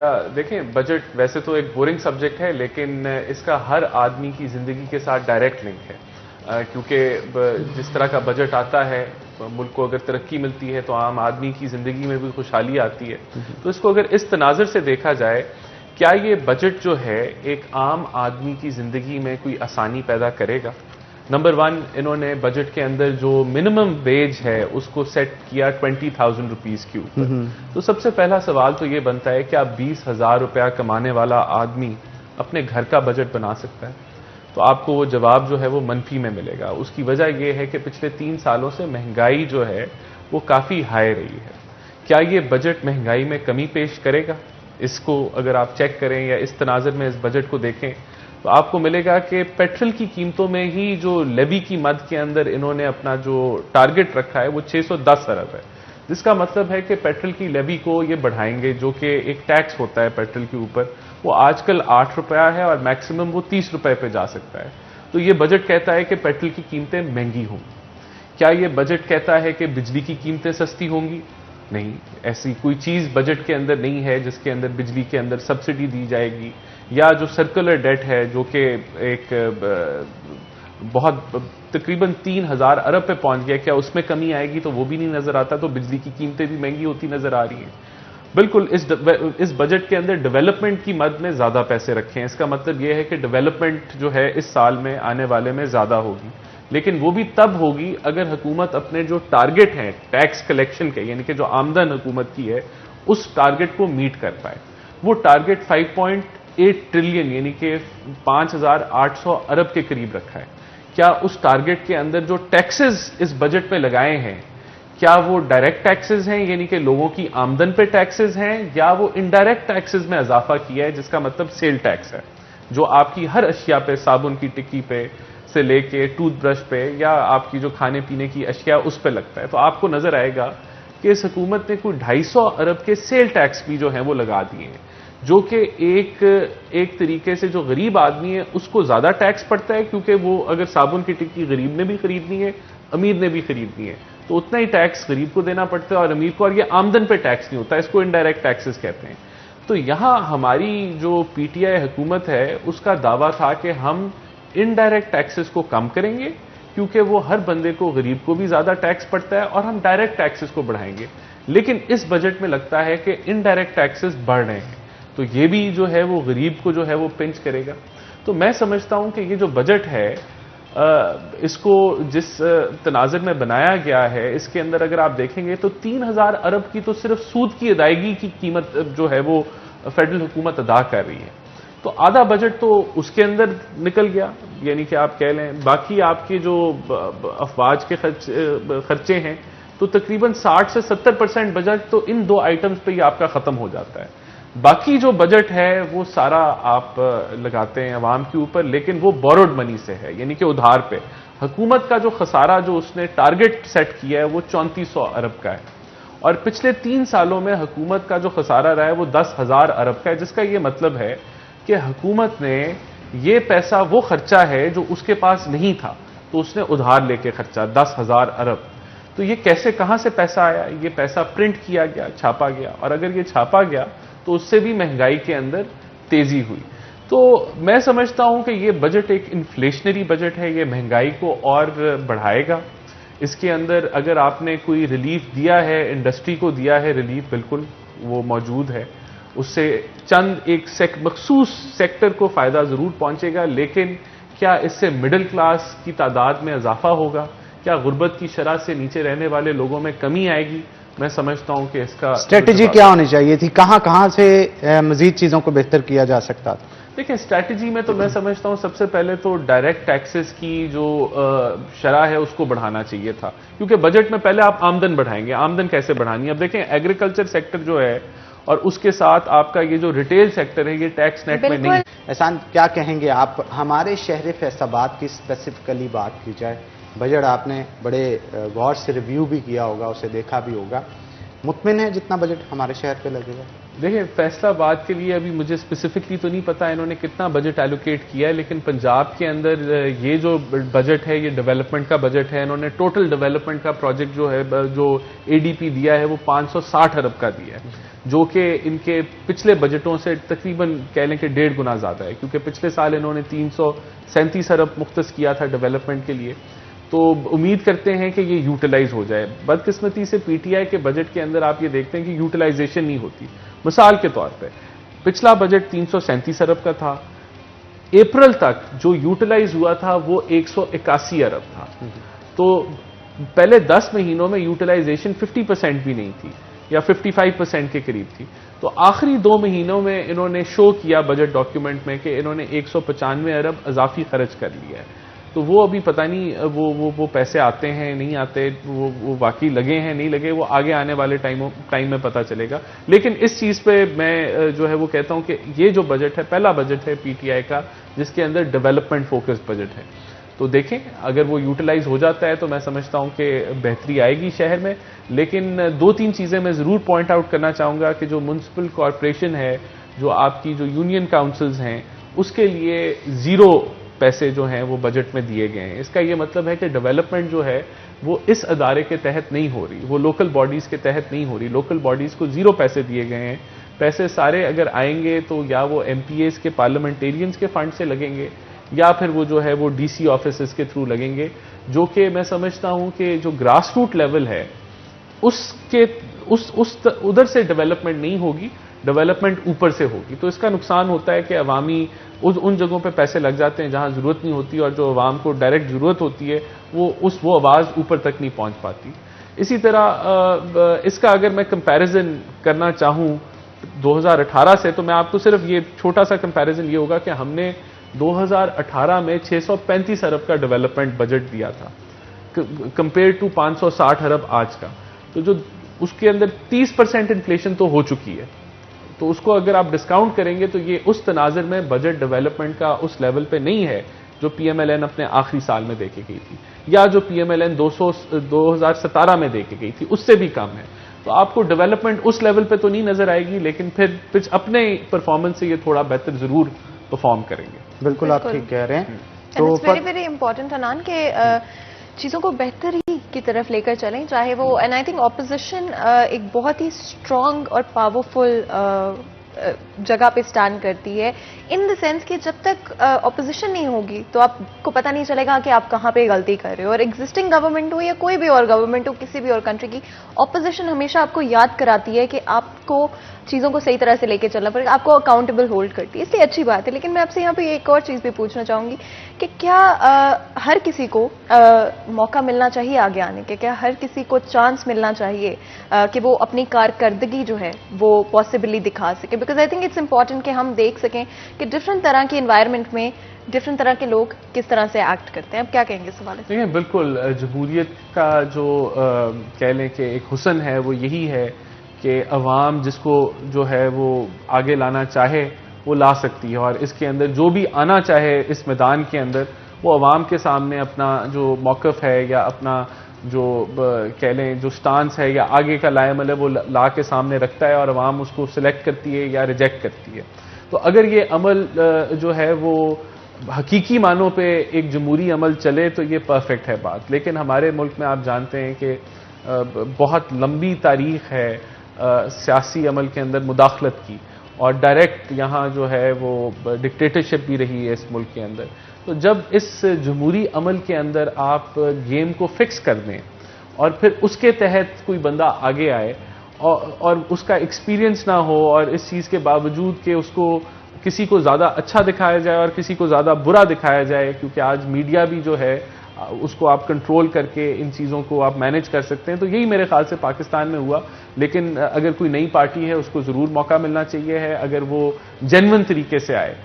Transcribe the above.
देखें, बजट वैसे तो एक बोरिंग सब्जेक्ट है, लेकिन इसका हर आदमी की जिंदगी के साथ डायरेक्ट लिंक है, क्योंकि जिस तरह का बजट आता है, मुल्क को अगर तरक्की मिलती है तो आम आदमी की जिंदगी में भी खुशहाली आती है। तो इसको अगर इस तनाज़र से देखा जाए, क्या ये बजट जो है एक आम आदमी की जिंदगी में कोई आसानी पैदा करेगा? नंबर वन, इन्होंने बजट के अंदर जो मिनिमम वेज है उसको सेट किया 20,000 रुपीज के ऊपर। तो सबसे पहला सवाल तो ये बनता है कि आप 20,000 रुपया कमाने वाला आदमी अपने घर का बजट बना सकता है? तो आपको वो जवाब जो है वो मनफी में मिलेगा। उसकी वजह यह है कि पिछले 3 सालों से महंगाई जो है वो काफी हाई रही है। क्या ये बजट महंगाई में कमी पेश करेगा? इसको अगर आप चेक करें या इस तनाज़र में इस बजट को देखें तो आपको मिलेगा कि पेट्रोल की कीमतों में ही जो लेवी की मद के अंदर इन्होंने अपना जो टारगेट रखा है वो 610 अरब है, जिसका मतलब है कि पेट्रोल की लेवी को ये बढ़ाएंगे, जो कि एक टैक्स होता है पेट्रोल के ऊपर। वो आजकल 8 रुपया है और मैक्सिमम वो 30 रुपए पे जा सकता है। तो ये बजट कहता है कि पेट्रोल की कीमतें महंगी होंगी। क्या ये बजट कहता है कि बिजली की कीमतें सस्ती होंगी? नहीं, ऐसी कोई चीज बजट के अंदर नहीं है जिसके अंदर बिजली के अंदर सब्सिडी दी जाएगी, या जो सर्कुलर डेट है जो कि एक बहुत तकरीबन 3,000 अरब पे पहुंच गया, क्या उसमें कमी आएगी? तो वो भी नहीं नजर आता। तो बिजली की कीमतें भी महंगी होती नजर आ रही हैं। बिल्कुल इस बजट के अंदर डेवलपमेंट की मद में ज्यादा पैसे रखे हैं। इसका मतलब यह है कि डेवलपमेंट जो है इस साल में आने वाले में ज्यादा होगी, लेकिन वो भी तब होगी अगर हुकूमत अपने जो टारगेट हैं टैक्स कलेक्शन के, यानी कि जो आमदन हुकूमत की है, उस टारगेट को मीट कर पाए। वो टारगेट 5.8 ट्रिलियन यानी कि 5,800 अरब के करीब रखा है। क्या उस टारगेट के अंदर जो टैक्सेस इस बजट में लगाए हैं, क्या वो डायरेक्ट टैक्सेस हैं यानी कि लोगों की आमदन पे टैक्सेस हैं, या वो इनडायरेक्ट टैक्सेस में इजाफा किया है जिसका मतलब सेल टैक्स है, जो आपकी हर अशिया पे, साबुन की टिक्की पे से लेके टूथब्रश पे या आपकी जो खाने पीने की अशिया उस पे लगता है। तो आपको नजर आएगा कि इस हुकूमत ने कोई 250 अरब के सेल टैक्स भी जो है वो लगा दिए हैं, जो कि एक तरीके से जो गरीब आदमी है उसको ज्यादा टैक्स पड़ता है, क्योंकि वो अगर साबुन की टिक्की गरीब ने भी खरीदनी है, अमीर ने भी खरीदनी है, तो उतना ही टैक्स गरीब को देना पड़ता है और अमीर को, और ये आमदन पे टैक्स नहीं होता, इसको इनडायरेक्ट टैक्सेस कहते हैं। तो यहां हमारी जो पीटीआई हुकूमत है उसका दावा था कि हम इनडायरेक्ट टैक्सेस को कम करेंगे, क्योंकि वो हर बंदे को, गरीब को भी ज्यादा टैक्स पड़ता है, और हम डायरेक्ट टैक्सेस को बढ़ाएंगे। लेकिन इस बजट में लगता है कि इनडायरेक्ट टैक्सेस बढ़ रहे हैं, तो ये भी जो है वो गरीब को जो है वो पिंच करेगा। तो मैं समझता हूं कि ये जो बजट है, इसको जिस तनाज़र में बनाया गया है, इसके अंदर अगर आप देखेंगे तो 3,000 अरब की तो सिर्फ सूद की अदायगी की कीमत जो है वो फेडरल हुकूमत अदा कर रही है। तो आधा बजट तो उसके अंदर निकल गया, यानी कि आप कह लें बाकी आपके जो अफवाज के खर्चे हैं, तो तकरीबन 60 से 70% बजट तो इन दो आइटम्स पे ही आपका खत्म हो जाता है। बाकी जो बजट है वो सारा आप लगाते हैं अवाम के ऊपर, लेकिन वो बोरोड मनी से है, यानी कि उधार पे। हुकूमत का जो खसारा जो उसने टारगेट सेट किया है वो 3400 अरब का है, और पिछले 3 सालों में हुकूमत का जो खसारा रहा है वो 10,000 अरब का है, जिसका ये मतलब है कि हुकूमत ने ये पैसा वो खर्चा है जो उसके पास नहीं था, तो उसने उधार लेके खर्चा 10,000 अरब। तो ये कैसे, कहां से पैसा आया? ये पैसा प्रिंट किया गया, छापा गया, और अगर ये छापा गया तो उससे भी महंगाई के अंदर तेजी हुई। तो मैं समझता हूं कि ये बजट एक इन्फ्लेशनरी बजट है, ये महंगाई को और बढ़ाएगा। इसके अंदर अगर आपने कोई रिलीफ दिया है, इंडस्ट्री को दिया है रिलीफ, बिल्कुल वो मौजूद है, उससे चंद एक मखसूस सेक्टर को फायदा जरूर पहुंचेगा, लेकिन क्या इससे मिडिल क्लास की तादाद में इजाफा होगा? क्या गुर्बत की शरह से नीचे रहने वाले लोगों में कमी आएगी? मैं समझता हूं कि इसका स्ट्रेटेजी क्या होनी चाहिए थी, कहां से मजीद चीजों को बेहतर किया जा सकता था? देखिए, स्ट्रैटेजी में तो मैं समझता हूं सबसे पहले तो डायरेक्ट टैक्सेस की जो शरह है उसको बढ़ाना चाहिए था, क्योंकि बजट में पहले आप आमदन बढ़ाएंगे। आमदन कैसे बढ़ानी है? अब देखें, एग्रीकल्चर सेक्टर जो है और उसके साथ आपका ये जो रिटेल सेक्टर है, ये टैक्स नेट में नहीं। एहसान, क्या कहेंगे आप? हमारे शहर फैसलाबाद की स्पेसिफिकली बात की जाए, बजट आपने बड़े गौर से रिव्यू भी किया होगा, उसे देखा भी होगा, मुतमिन है जितना बजट हमारे शहर पे लगेगा? دیکھیں فیصلہ آباد کے لیے ابھی مجھے اسپیسیفکلی تو نہیں پتا انہوں نے کتنا بجٹ ایلوکیٹ کیا ہے، لیکن پنجاب کے اندر یہ جو بجٹ ہے یہ ڈیولپمنٹ کا بجٹ ہے. انہوں نے ٹوٹل ڈیولپمنٹ کا پروجیکٹ جو ہے جو اے ڈی پی دیا ہے وہ 560 ارب کا دیا ہے، جو کہ ان کے پچھلے بجٹوں سے تقریباً کہہ لیں کہ 1.5 گنا زیادہ ہے، کیونکہ پچھلے سال انہوں نے 337 ارب مختص کیا تھا ڈیولپمنٹ کے لیے. تو امید کرتے ہیں کہ یہ یوٹیلائز ہو جائے. بدقسمتی سے پی ٹی آئی کے بجٹ کے اندر آپ یہ دیکھتے ہیں کہ یوٹیلائزیشن نہیں ہوتی. مثال کے طور پہ پچھلا بجٹ 337 ارب کا تھا، اپریل تک جو یوٹیلائز ہوا تھا وہ 181 ارب تھا. تو پہلے 10 مہینوں میں یوٹیلائزیشن 50% بھی نہیں تھی یا 55% کے قریب تھی. تو آخری 2 مہینوں میں انہوں نے شو کیا بجٹ ڈاکیومنٹ میں کہ انہوں نے 195 ارب اضافی خرچ کر لیا ہے. تو وہ ابھی پتہ نہیں وہ پیسے آتے ہیں نہیں آتے، وہ واقعی لگے ہیں نہیں لگے، وہ آگے آنے والے ٹائم میں پتہ چلے گا. لیکن اس چیز پہ میں جو ہے وہ کہتا ہوں کہ یہ جو بجٹ ہے پہلا بجٹ ہے پی ٹی آئی کا جس کے اندر ڈیولپمنٹ فوکس بجٹ ہے. تو دیکھیں اگر وہ یوٹیلائز ہو جاتا ہے تو میں سمجھتا ہوں کہ بہتری آئے گی شہر میں. لیکن 2-3 چیزیں میں ضرور پوائنٹ آؤٹ کرنا چاہوں گا کہ جو میونسپل کارپوریشن ہے، جو آپ کی جو یونین کاؤنسلز ہیں، اس کے لیے 0 پیسے جو ہیں وہ بجٹ میں دیے گئے ہیں. اس کا یہ مطلب ہے کہ ڈیولپمنٹ جو ہے وہ اس ادارے کے تحت نہیں ہو رہی، وہ لوکل باڈیز کے تحت نہیں ہو رہی. لوکل باڈیز کو 0 پیسے دیے گئے ہیں. پیسے سارے اگر آئیں گے تو یا وہ ایم پی ایز کے پارلیمنٹیرینز کے فنڈ سے لگیں گے یا پھر وہ جو ہے وہ ڈی سی آفیسز کے تھرو لگیں گے، جو کہ میں سمجھتا ہوں کہ جو گراس روٹ لیول ہے ادھر سے ڈیولپمنٹ نہیں ہوگی، ڈیولپمنٹ اوپر سے ہوگی. تو اس کا نقصان ہوتا ہے کہ عوامی ان جگہوں پہ پیسے لگ جاتے ہیں جہاں ضرورت نہیں ہوتی، اور جو عوام کو ڈائریکٹ ضرورت ہوتی ہے وہ آواز اوپر تک نہیں پہنچ پاتی. اسی طرح اس کا اگر میں کمپیریزن کرنا چاہوں 2018 سے تو میں آپ کو صرف یہ چھوٹا سا کمپیریزن یہ ہوگا کہ ہم نے 2018 میں 635 ارب کا ڈیولپمنٹ بجٹ دیا تھا کمپیئر ٹو 560 ارب آج کا. تو جو اس کے اندر 30% انفلیشن تو ہو چکی ہے. تو اس کو اگر آپ ڈسکاؤنٹ کریں گے تو یہ اس تناظر میں بجٹ ڈیولپمنٹ کا اس لیول پہ نہیں ہے جو پی ایم ایل این اپنے آخری سال میں دے کے گئی تھی، یا جو پی ایم ایل این 2017 میں دے کے گئی تھی اس سے بھی کم ہے. تو آپ کو ڈیولپمنٹ اس لیول پہ تو نہیں نظر آئے گی، لیکن پھر اپنے پرفارمنس سے یہ تھوڑا بہتر ضرور پرفارم کریں گے. بالکل آپ ٹھیک کہہ رہے ہیں. تو ویری امپورٹنٹ حنان کہ چیزوں کو بہتری کی طرف لے کر چلیں، چاہے وہ اینڈ آئی تھنک اپوزیشن ایک بہت ہی اسٹرانگ اور پاورفل جگہ پہ اسٹینڈ کرتی ہے، ان دا سینس کہ جب تک اپوزیشن نہیں ہوگی تو آپ کو پتہ نہیں چلے گا کہ آپ کہاں پہ غلطی کر رہے ہو. اور ایگزسٹنگ گورنمنٹ ہو یا کوئی بھی اور گورنمنٹ ہو کسی بھی اور کنٹری کی، اپوزیشن ہمیشہ آپ کو یاد کراتی ہے کہ آپ کو چیزوں کو صحیح طرح سے لے کے چلنا پڑے گا، آپ کو اکاؤنٹیبل ہولڈ کرتی ہے، اس لیے اچھی بات ہے. لیکن میں آپ سے یہاں پہ ایک اور چیز بھی پوچھنا چاہوں گی کہ کیا ہر کسی کو موقع ملنا چاہیے آگے آنے کے؟ کیا ہر کسی کو چانس ملنا چاہیے کہ وہ اپنی کارکردگی جو ہے وہ پاسبلی دکھا سکے؟ Because I think it's important کہ ہم دیکھ سکیں کہ ڈفرنٹ طرح کے انوائرمنٹ میں ڈفرنٹ طرح کے لوگ کس طرح سے ایکٹ کرتے ہیں. اب کیا کہیں گے اس حوالے سے؟ دیکھیں بالکل جمہوریت کا جو کہہ لیں کہ ایک حسن ہے وہ یہی ہے کہ عوام جس کو جو ہے وہ آگے لانا چاہے وہ لا سکتی ہے، اور اس کے اندر جو بھی آنا چاہے اس میدان کے اندر وہ عوام کے سامنے اپنا جو موقف ہے یا اپنا جو کہہ لیں جو سٹانس ہے یا آگے کا لائے عمل ہے وہ لا کے سامنے رکھتا ہے، اور عوام اس کو سلیکٹ کرتی ہے یا ریجیکٹ کرتی ہے. تو اگر یہ عمل جو ہے وہ حقیقی معنوں پہ ایک جمہوری عمل چلے تو یہ پرفیکٹ ہے بات. لیکن ہمارے ملک میں آپ جانتے ہیں کہ بہت لمبی تاریخ ہے سیاسی عمل کے اندر مداخلت کی، اور ڈائریکٹ یہاں جو ہے وہ ڈکٹیٹرشپ بھی رہی ہے اس ملک کے اندر. تو جب اس جمہوری عمل کے اندر آپ گیم کو فکس کر دیں اور پھر اس کے تحت کوئی بندہ آگے آئے اور اس کا ایکسپیرینس نہ ہو، اور اس چیز کے باوجود کہ اس کو کسی کو زیادہ اچھا دکھایا جائے اور کسی کو زیادہ برا دکھایا جائے، کیونکہ آج میڈیا بھی جو ہے اس کو آپ کنٹرول کر کے ان چیزوں کو آپ مینج کر سکتے ہیں. تو یہی میرے خیال سے پاکستان میں ہوا. لیکن اگر کوئی نئی پارٹی ہے اس کو ضرور موقع ملنا چاہیے ہے اگر وہ جینوئن طریقے سے آئے.